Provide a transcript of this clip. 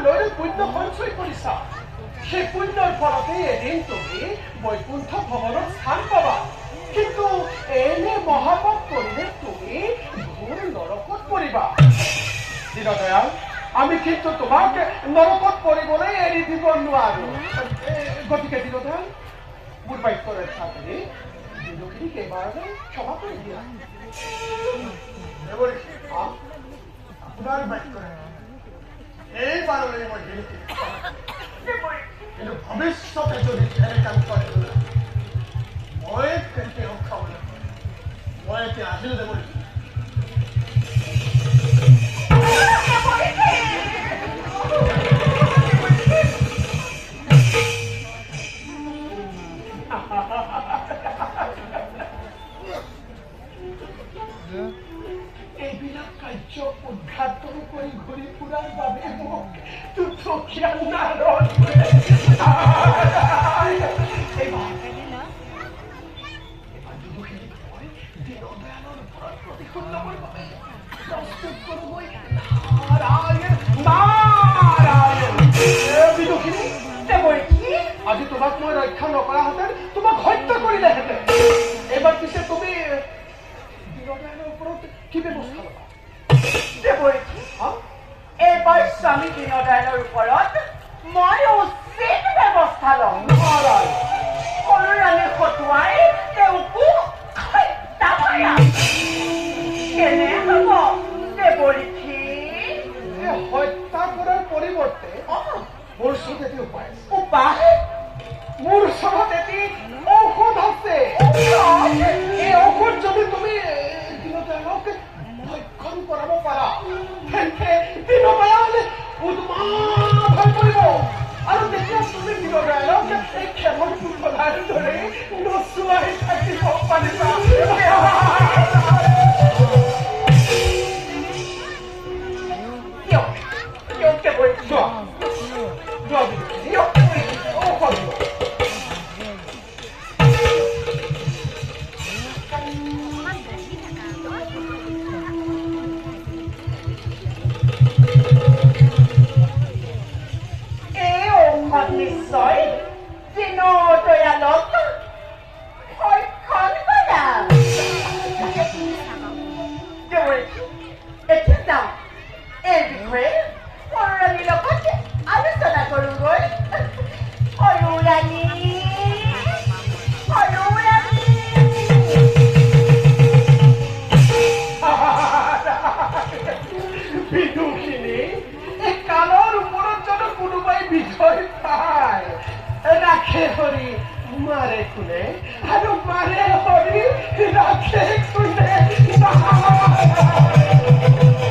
লৈ পুণ্য সঞ্চয় কৰিছা সেই পুণ্যৰ ফলতে এদিন তুমি বৈকুণ্ঠ ভৱনত স্থান পাবা কিন্তু এনে মহাপাপ কৰিলে তুমি ঘোৰ নৰকত পৰিবা দীনদয়াল আমি কিন্তু তোমাক নৰকত পৰিবলৈ এৰি দিব নোৱাৰো গতিকে দীনদয়াল মোৰ বাক্যৰ ৰক্ষা কৰি দিনখিনিক এবাৰলৈ ক্ষমা কৰি দিয়া আপোনাৰ বাক্য এইবাৰলৈ মই কিন্তু ভৱিষ্যতে যদি এনে কাম কৰে মই কেতিয়াও খাব নাপাওঁ মই এতিয়া আহিল দেৱ এইবিলাক কাৰ্য উদ্ঘাটন কৰি ঘূৰি ফুৰাৰ বাবে মোক তুঠকীয়া নাৰদ আজি তোমাক মই ৰক্ষা নকৰাহেঁতেন তোমাক হত্যা কৰিলেহেঁতেন এইবাৰ পিছে তুমি দীনদয়ালৰ ওপৰত কি ব্যৱস্থা ল'বা এইবাৰ স্বামী দীনদয়ালৰ ওপৰত মই উচিত ব্যৱস্থা ল'ম সৰুৰাণী খটুৱাই তেওঁকো হত্যা কৰা কেনে হ'ব দেৱৰীথি হত্যা কৰাৰ পৰিৱৰ্তে মোৰ ওচৰত এটি উপায় মোৰ ওচৰত এটি ঔষধ আছে এই ঔষধ যদি তুমি দীনদয়ালক ভক্ষণ কৰাব পাৰা তেন্তে দীনদয়াল উন্মাদ হৈ পৰিব আৰু তেতিয়া তুমি দীনদয়ালক এই খেলৰ পুতলাৰ দৰে নচুৱাই থাকিব পাৰিবা নিশ্চয় দীনদয়ালক ভক্ষণ কৰা এতিয়া যাওঁ এই বিষয়ে সৰুৰাণীৰ লগত আলোচনা কৰোঁগৈ সৰুৰাণী বিদুষিনী এই কালৰ ওপৰত যদি কোনোবাই বিজয় পায় ৰাখে হৰি মাৰে কোনে আৰু মাৰে হৰি